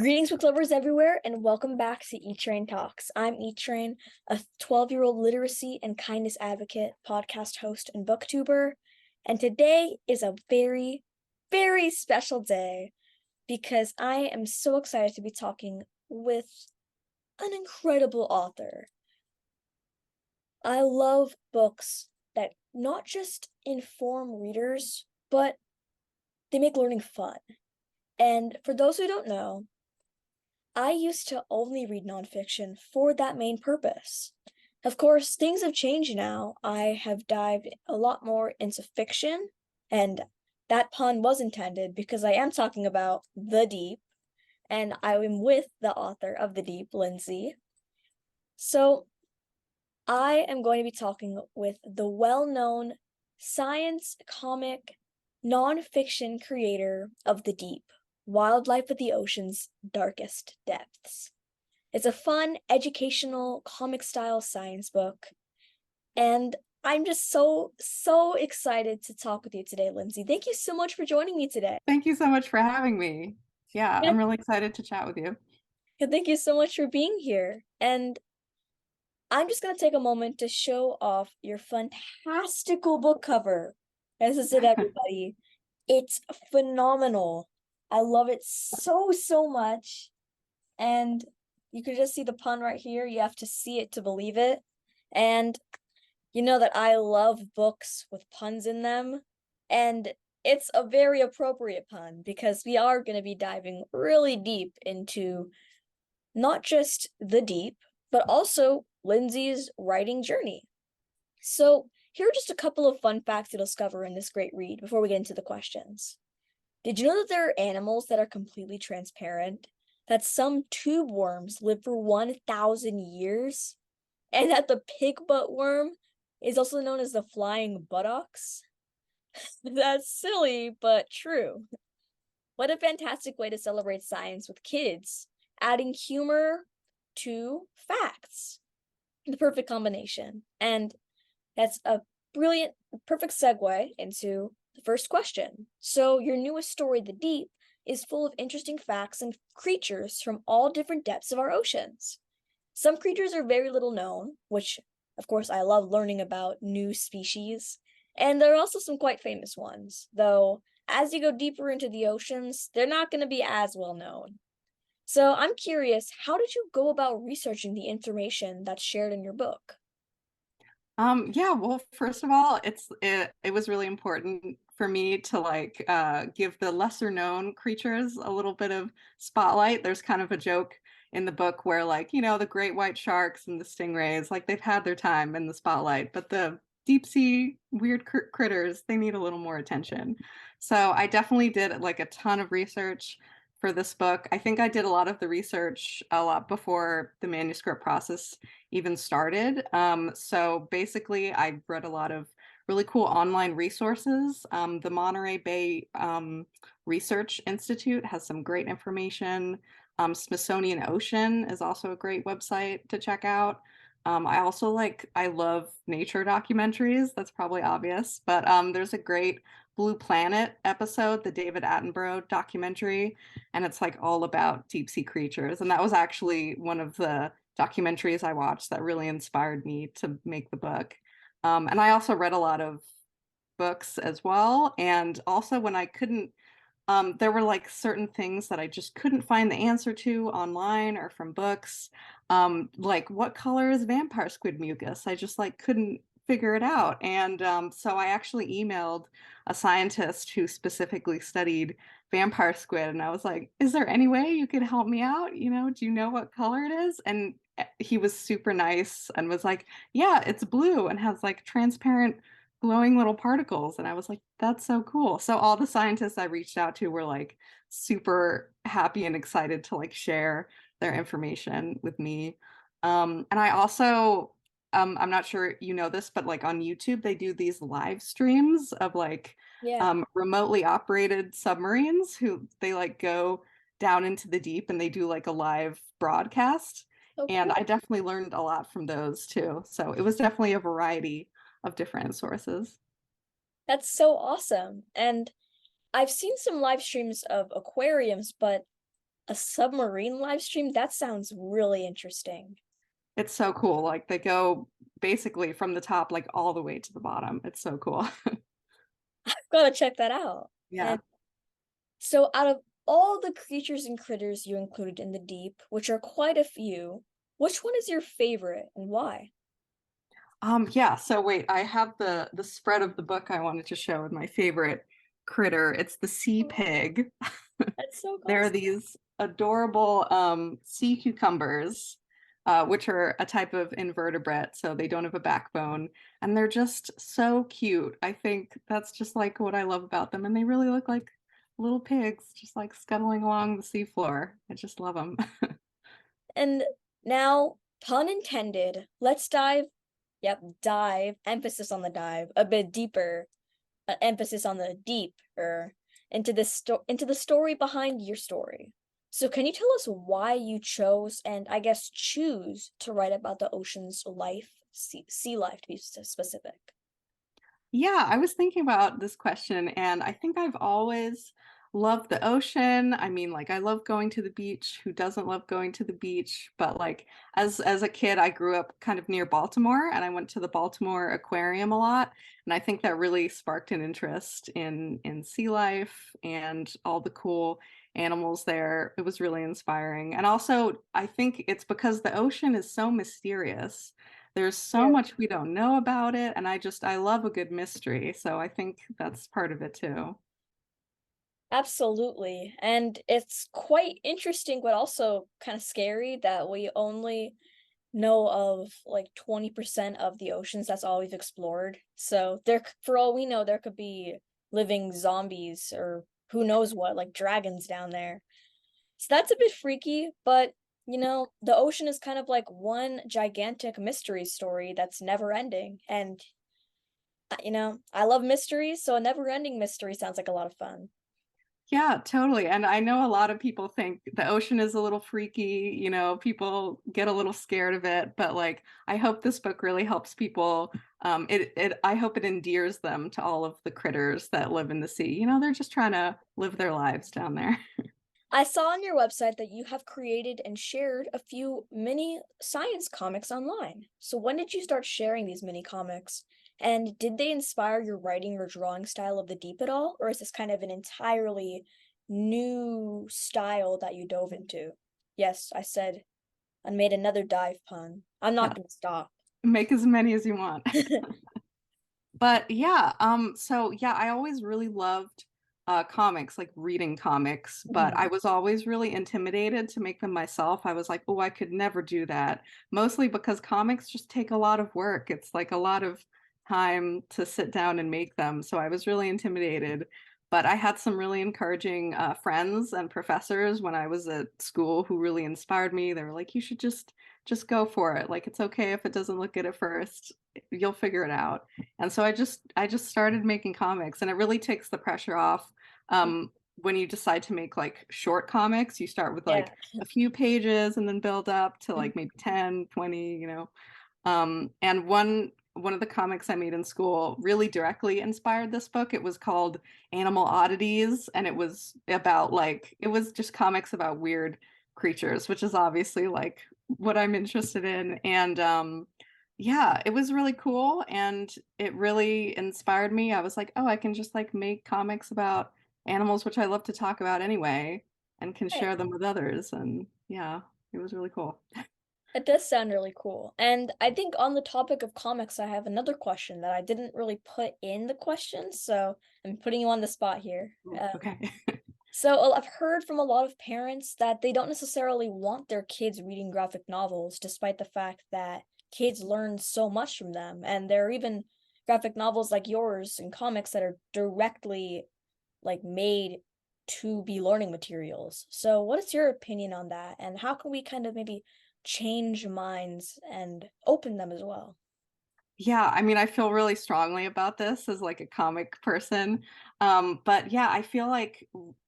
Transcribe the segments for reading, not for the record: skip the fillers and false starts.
Greetings, book lovers everywhere, and welcome back to E-Train Talks. I'm E-Train, a 12-year-old literacy and kindness advocate, podcast host, and booktuber. And today is a very, very special day because I am so excited to be talking with an incredible author. I love books that not just inform readers, but they make learning fun. And for those who don't know, I used to only read nonfiction for that main purpose. Of course, things have changed now. I have dived a lot more into fiction, and that pun was intended because I am talking about The Deep, and I am with the author of The Deep, Lindsay. So, I am going to be talking with the well-known science comic nonfiction creator of The Deep, Wildlife at the Ocean's Darkest Depths. It's a fun, educational, comic-style science book, and I'm just so excited to talk with you today, Lindsay. Thank you so much for joining me today. Thank you so much for having me. Yeah, Yeah, I'm really excited to chat with you. thank you so much for being here. And I'm just going to take a moment to show off your fantastical book cover. This is it, everybody. It's phenomenal. I love it so much. And you can just see the pun right here. You have to see it to believe it. And you know that I love books with puns in them. And it's a very appropriate pun because we are going to be diving really deep into not just the deep, but also Lindsay's writing journey. So, here are just a couple of fun facts to discover in this great read before we get into the questions. Did you know that there are animals that are completely transparent? That some tube worms live for 1,000 years? And that the pig butt worm is also known as the flying buttocks? That's silly, but true. What a fantastic way to celebrate science with kids, adding humor to facts. The perfect combination. And that's a brilliant, perfect segue into the first question. So, your newest story, The Deep, is full of interesting facts and creatures from all different depths of our oceans. Some creatures are very little known, which, of course, I love learning about new species. And there are also some quite famous ones, though, as you go deeper into the oceans, they're not going to be as well known. So, I'm curious, how did you go about researching the information that's shared in your book? Yeah, well, first of all, it was really important for me to give the lesser known creatures a little bit of spotlight. There's kind of a joke in the book where the great white sharks and the stingrays, like they've had their time in the spotlight, but the deep sea weird critters, they need a little more attention. So I definitely did like a ton of research for this book. I think I did a lot of the research a lot before the manuscript process even started. So basically, I read a lot of really cool online resources. The Monterey Bay Research Institute has some great information. Smithsonian Ocean is also a great website to check out. I love nature documentaries. That's probably obvious, but there's a great Blue Planet episode, the David Attenborough documentary, and it's like all about deep sea creatures. And that was actually one of the documentaries I watched that really inspired me to make the book. And I also read a lot of books as well. And also when I couldn't, there were like certain things that I just couldn't find the answer to online or from books. Like what color is vampire squid mucus? I just like couldn't figure it out. And so I actually emailed a scientist who specifically studied vampire squid. And I was like, is there any way you could help me out? Do you know what color it is? And he was super nice and was like, yeah, it's blue and has like transparent glowing little particles. And I was like, that's so cool. So all the scientists I reached out to were like super happy and excited to like share their information with me. And I also, I'm not sure you know this, but like on YouTube, they do these live streams of like Yeah. remotely operated submarines who they like go down into the deep and they do like a live broadcast. So And cool. I definitely learned a lot from those too. So it was definitely a variety of different sources. That's so awesome. And I've seen some live streams of aquariums, but A submarine live stream? That sounds really interesting. It's so cool. Like they go basically from the top, like all the way to the bottom. It's so cool. Gotta check that out. Yeah. And so, out of all the creatures and critters you included in the deep, which are quite a few, which one is your favorite and why? Yeah, so wait, I have the spread of the book I wanted to show with my favorite critter. It's the sea Oh, pig. that's so There are awesome. these adorable sea cucumbers, which are a type of invertebrate, so they don't have a backbone, and they're just so cute. I think that's just like what I love about them, and they really look like little pigs, just like scuttling along the seafloor. I just love them. And now, pun intended, let's dive, yep, dive, emphasis on the dive, a bit deeper, emphasis on the deeper, into the story behind your story. So can you tell us why you chose and I guess choose to write about the ocean's life, sea life to be specific? Yeah, I was thinking about this question, and I think I've always loved the ocean. I mean, like I love going to the beach. Who doesn't love going to the beach? But like as a kid, I grew up kind of near Baltimore, and I went to the Baltimore Aquarium a lot, and I think that really sparked an interest in sea life and all the cool animals there. It was really inspiring. And also, I think it's because the ocean is so mysterious. There's so Yeah. much we don't know about it, and I love a good mystery, so I think that's part of it too. Absolutely. And it's quite interesting, but also kind of scary that we only know of like 20% of the oceans. That's all we've explored. So for all we know, there could be living zombies or who knows what, like dragons down there. So that's a bit freaky, but the ocean is kind of like one gigantic mystery story that's never ending. And I love mysteries, so a never-ending mystery sounds like a lot of fun. Yeah, totally. And I know a lot of people think the ocean is a little freaky, people get a little scared of it, but like I hope this book really helps people. I hope it endears them to all of the critters that live in the sea. They're just trying to live their lives down there. I saw on your website that you have created and shared a few mini science comics online. So when did you start sharing these mini comics? And did they inspire your writing or drawing style of the deep at all? Or is this kind of an entirely new style that you dove into? Yes, I said I made another dive pun. I'm not Yeah, gonna stop. make as many as you want. But yeah, so yeah, I always really loved comics, like reading comics, but Mhm. I was always really intimidated to make them myself. I was like, oh, I could never do that. Mostly because comics just take a lot of work. It's like a lot of time to sit down and make them. So I was really intimidated. But I had some really encouraging friends and professors when I was at school who really inspired me. They were like, you should just go for it. Like it's okay if it doesn't look good at first. You'll figure it out. And so I just started making comics, and it really takes the pressure off. When you decide to make like short comics, you start with Yeah. like a few pages and then build up to Mhm. like maybe 10, 20. And one of the comics I made in school really directly inspired this book. It was called Animal Oddities, and it was about like it was just comics about weird creatures, which is obviously like what I'm interested in. And yeah, it was really cool, and it really inspired me. I was like, oh, I can just like make comics about animals, which I love to talk about anyway, and can share them with others. And yeah, it was really cool. It does sound really cool. And I think on the topic of comics, I have another question that I didn't really put in the question, so I'm putting you on the spot here. Ooh, okay. So I've heard from a lot of parents that they don't necessarily want their kids reading graphic novels, despite the fact that kids learn so much from them. And there are even graphic novels like yours and comics that are directly like made to be learning materials. So what is your opinion on that? And how can we kind of maybe change minds and open them as well? Yeah, I mean, I feel really strongly about this as like a comic person. But yeah, I feel like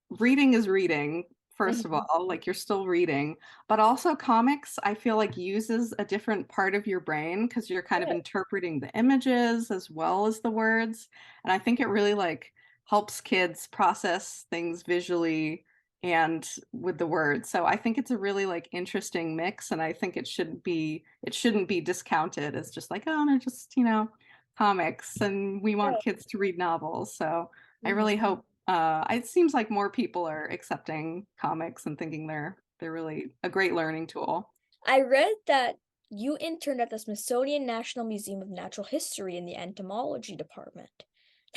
reading is reading, first of Mhm. all, like you're still reading, but also comics, I feel like uses a different part of your brain because you're kind of Yeah. interpreting the images as well as the words. And I think it really like helps kids process things visually and with the words. So I think it's a really like interesting mix, and I think it shouldn't be discounted as just like, oh, they're just, comics and we want Right. kids to read novels. So I Mhm. really hope it seems like more people are accepting comics and thinking they're really a great learning tool. I read that you interned at the Smithsonian National Museum of Natural History in the entomology department.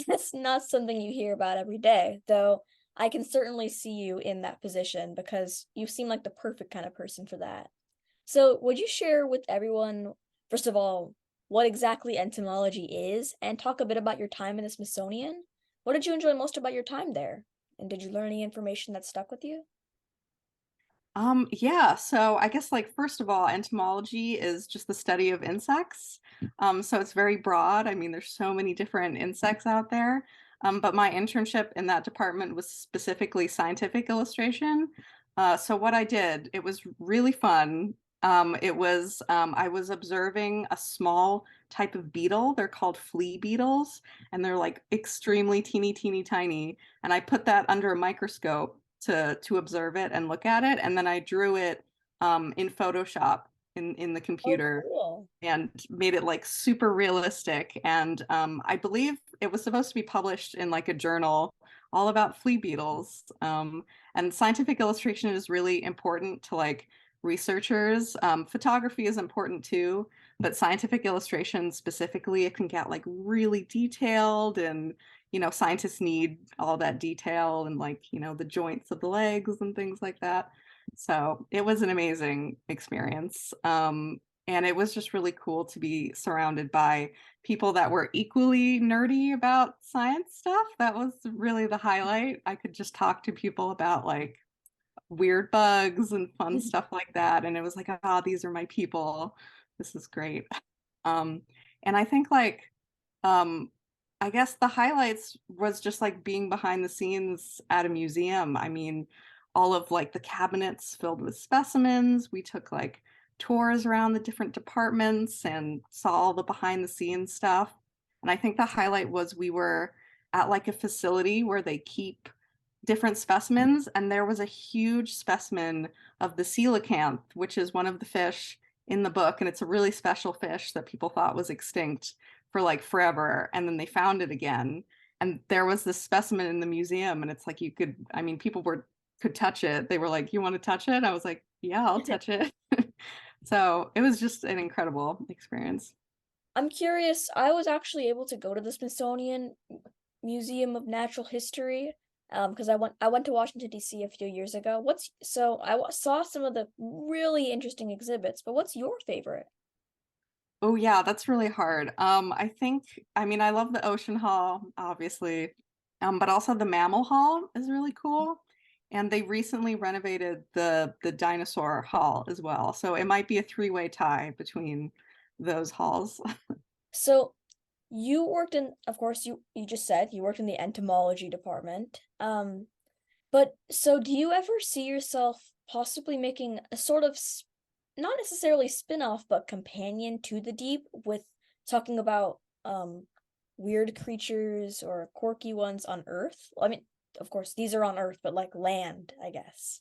That's not something you hear about every day, though I can certainly see you in that position because you seem like the perfect kind of person for that. So, would you share with everyone, first of all, what exactly entomology is and talk a bit about your time in the Smithsonian? What did you enjoy most about your time there? And did you learn any information that stuck with you? Yeah, so I guess like first of all, entomology is just the study of insects. So it's very broad. I mean, there's so many different insects out there. But my internship in that department was specifically scientific illustration. So what I did, it was really fun. I was observing a small type of beetle. They're called flea beetles, and they're like extremely teeny, teeny, tiny. And I put that under a microscope to observe it and look at it, and then I drew it in Photoshop in the Oh, computer cool. and made it like super realistic. And I believe it was supposed to be published in like a journal all about flea beetles. And scientific illustration is really important to like researchers. Photography is important too, but scientific illustration specifically, it can get like really detailed, and scientists need all that detail and like, the joints of the legs and things like that. So it was an amazing experience. And it was just really cool to be surrounded by people that were equally nerdy about science stuff. That was really the highlight. I could just talk to people about like weird bugs and fun stuff like that. And it was like, ah, these are my people. This is great. Um, and I think like, um, I guess the highlights was just like being behind the scenes at a museum. I mean, all of like the cabinets filled with specimens. We took like tours around the different departments and saw all the behind the scenes stuff. And I think the highlight was we were at like a facility where they keep different specimens, and there was a huge specimen of the coelacanth, which is one of the fish in the book, and it's a really special fish that people thought was extinct for like forever, and then they found it again. And there was this specimen in the museum, and it's like I mean, people could touch it. They were like, "You want to touch it?" I was like, "Yeah, I'll touch it." So it was just an incredible experience. I'm curious, I was actually able to go to the Smithsonian Museum of Natural History, because I went to Washington D.C. a few years ago. Saw some of the really interesting exhibits, but what's your favorite? Oh yeah, that's really hard. I mean, I love the Ocean Hall, obviously, but also the Mammal Hall is really cool. And they recently renovated the Dinosaur Hall as well. So it might be a three-way tie between those halls. So you worked in, of course, you just said you worked in the entomology department. But so do you ever see yourself possibly making a sort of not necessarily spin-off, but companion to the deep with talking about weird creatures or quirky ones on Earth? I mean, of course, these are on Earth, but like land, I guess.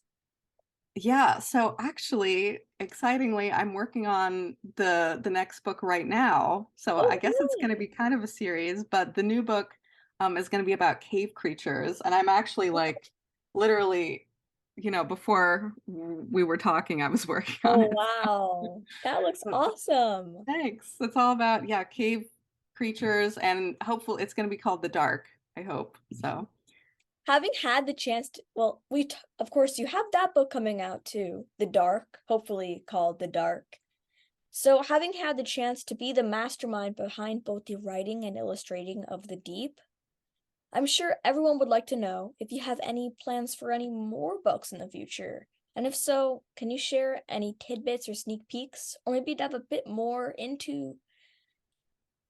Yeah, so actually, excitingly, I'm working on the next book right now. So I Oh, guess it's going to really? be kind of a series, but the new book is going to be about cave creatures, and I'm actually like literally, before we were talking, I was working on Oh, it. wow. That looks So, awesome. thanks. It's all about cave creatures, and hopefully it's going to be called The Dark, I hope. So. Having had the chance to, well, of course, you have that book coming out too, The Dark, hopefully called The Dark. So, having had the chance to be the mastermind behind both the writing and illustrating of The Deep, I'm sure everyone would like to know if you have any plans for any more books in the future. And if so, can you share any tidbits or sneak peeks, or maybe dive a bit more into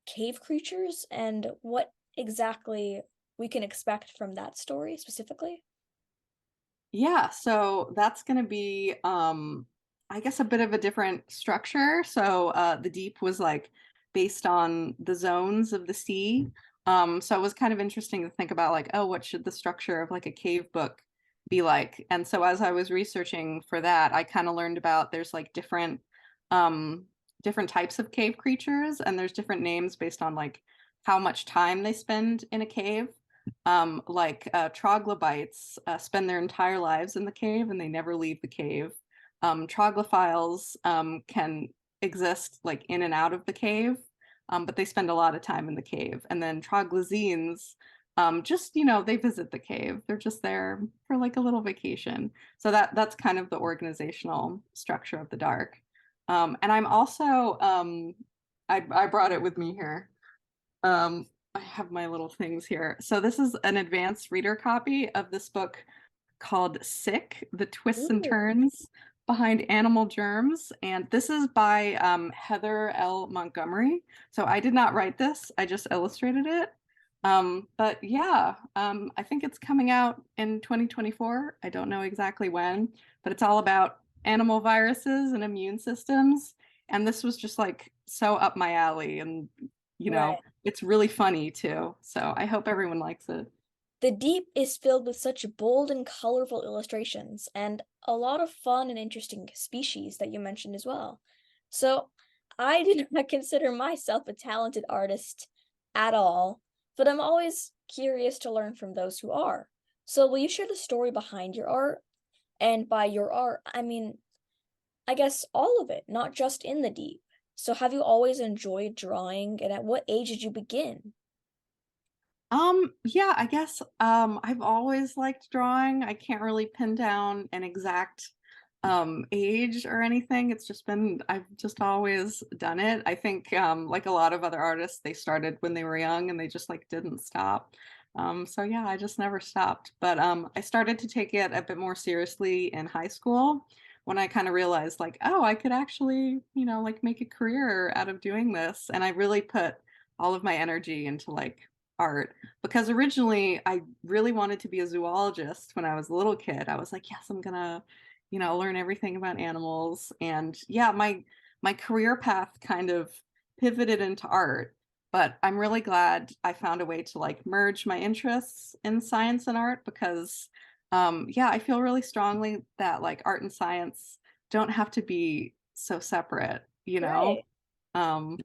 cave creatures and what exactly we can expect from that story specifically? Yeah, so that's going to be, I guess, a bit of a different structure. So the deep was like based on the zones of the sea. So it was kind of interesting to think about like, oh, what should the structure of like a cave book be like. And so as I was researching for that, I kind of learned about there's like um different types of cave creatures, and there's different names based on like how much time they spend in a cave. Troglobites spend their entire lives in the cave and they never leave the cave. Troglophiles can exist like in and out of the cave, but they spend a lot of time in the cave. And then troglodynes, just they visit the cave. They're just there for like a little vacation. So that's kind of the organizational structure of the dark. And I'm also I brought it with me here. I have my little things here. So this is an advanced reader copy of this book called Sick: The Twists and Ooh, Turns Behind Animal Germs. And this is by Heather L. Montgomery. So I did not write this, I just illustrated it. But yeah, I think it's coming out in 2024. I don't know exactly when, but it's all about animal viruses and immune systems. And this was just like so up my alley. And, right. it's really funny too. So I hope everyone likes it. The Deep is filled with such bold and colorful illustrations, and a lot of fun and interesting species that you mentioned as well. So, I do not consider myself a talented artist at all, but I'm always curious to learn from those who are. So, will you share the story behind your art? And by your art, I mean, I guess all of it, not just in the Deep. So, have you always enjoyed drawing, and at what age did you begin? Yeah, I guess I've always liked drawing. I can't really pin down an exact age or anything. It's just been I've just always done it. I think like a lot of other artists, they started when they were young and they just like didn't stop. So yeah, I just never stopped. But I started to take it a bit more seriously in high school when I kind of realized like, oh, I could actually, like make a career out of doing this. And I really put all of my energy into like art because originally I really wanted to be a zoologist when I was a little kid. I was like, yes, I'm gonna, learn everything about animals. And yeah, my career path kind of pivoted into art, but I'm really glad I found a way to like merge my interests in science and art because yeah, I feel really strongly that like art and science don't have to be so separate. Right. Um,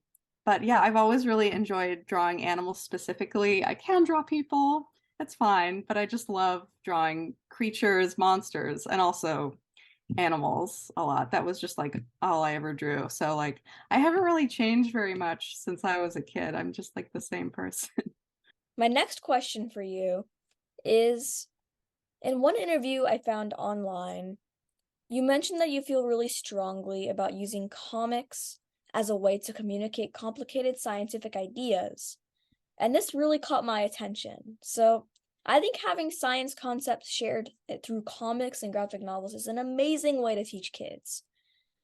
but yeah, I've always really enjoyed drawing animals specifically. I can draw people, it's fine, but I just love drawing creatures, monsters, and also animals a lot. That was just like all I ever drew. So like I haven't really changed very much since I was a kid. I'm just like the same person. My next question for you is, in one interview I found online, you mentioned that you feel really strongly about using comics as a way to communicate complicated scientific ideas, and this really caught my attention. So, I think having science concepts shared through comics and graphic novels is an amazing way to teach kids.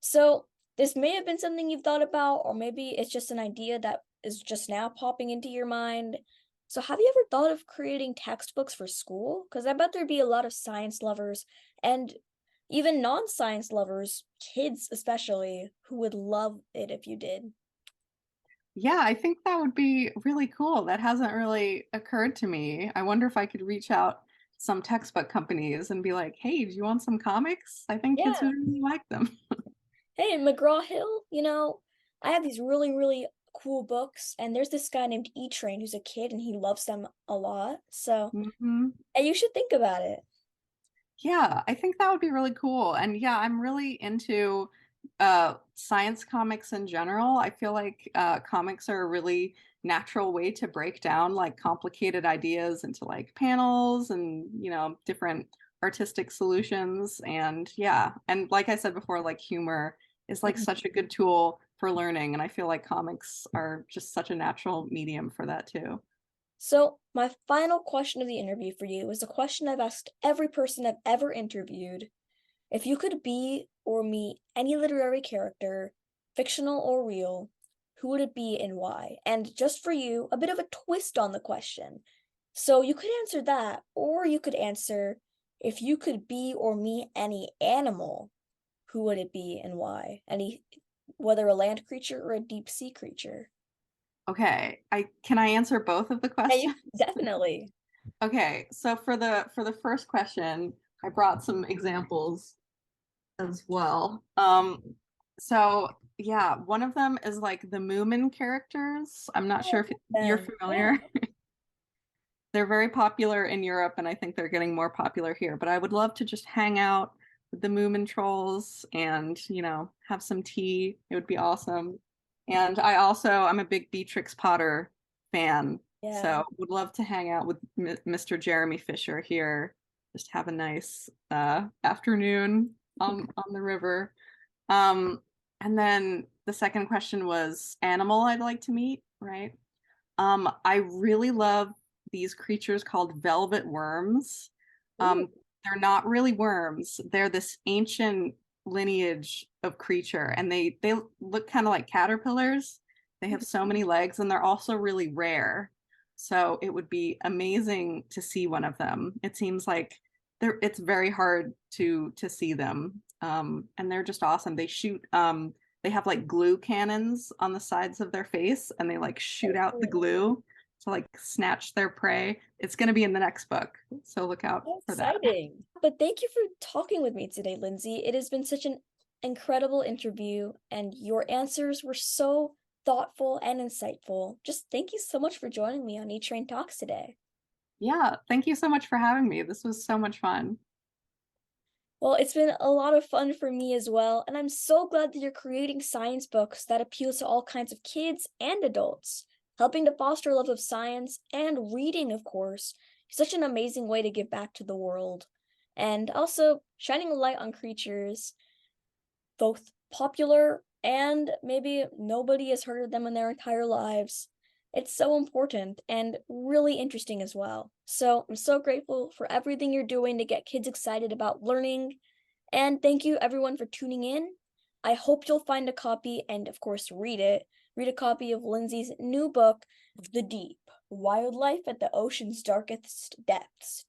So, this may have been something you've thought about, or maybe it's just an idea that is just now popping into your mind. So, have you ever thought of creating textbooks for school? Because I bet there'd be a lot of science lovers and even non science lovers, kids especially, who would love it if you did. Yeah, I think that would be really cool. That hasn't really occurred to me. I wonder if I could reach out to some textbook companies and be like, "Hey, do you want some comics? I think kids Yeah. would really like them." Hey, McGraw Hill, I have these really, really cool books, and there's this guy named E Train who's a kid and he loves them a lot. So, hmm and you should think about it. Yeah, I think that would be really cool. And yeah, I'm really into science comics in general. I feel like comics are a really natural way to break down like complicated ideas into like panels and, different artistic solutions. And yeah, and like I said before, like humor is like Mhm. such a good tool for learning. And I feel like comics are just such a natural medium for that too. So, my final question of the interview for you is a question I've asked every person I've ever interviewed. If you could be or meet any literary character, fictional or real, who would it be and why? And just for you, a bit of a twist on the question. So you could answer that, or you could answer, if you could be or meet any animal, who would it be and why? Whether a land creature or a deep sea creature. Okay, I can I answer both of the Yeah, you questions? definitely. Okay, so for the first question, I brought some examples as well. So yeah, one of them is like the Moomin characters. I'm not sure if you're familiar. They're very popular in Europe, and I think they're getting more popular here. But I would love to just hang out with the Moomin trolls and, have some tea. It would be awesome. And I'm a big Beatrix Potter fan. Yeah. So would love to hang out with Mr. Jeremy Fisher here. Just have a nice afternoon on the river. And then the second question was animal I'd like to meet, right? I really love these creatures called velvet worms. They're not really worms. They're this ancient lineage of creature, and they look kind of like caterpillars. They have so many legs, and they're also really rare. So it would be amazing to see one of them. It seems like it's very hard to see them. And they're just awesome. They have like glue cannons on the sides of their face, and they like shoot out the glue to like snatch their prey. It's going to be in the next book, so look out for that. Exciting. But thank you for talking with me today, Lindsay. It has been such an incredible interview, and your answers were so thoughtful and insightful. Just thank you so much for joining me on E-Train Talks today. Yeah, thank you so much for having me. This was so much fun. Well, it's been a lot of fun for me as well, and I'm so glad that you're creating science books that appeal to all kinds of kids and adults. Helping to foster love of science and reading, of course, is such an amazing way to give back to the world. And also shining a light on creatures, both popular and maybe nobody has heard of them in their entire lives. It's so important and really interesting as well. So I'm so grateful for everything you're doing to get kids excited about learning. And thank you everyone for tuning in. I hope you'll find a copy and, of course, read it. Read a copy of Lindsay's new book, The Deep, Wildlife at the Ocean's Darkest Depths.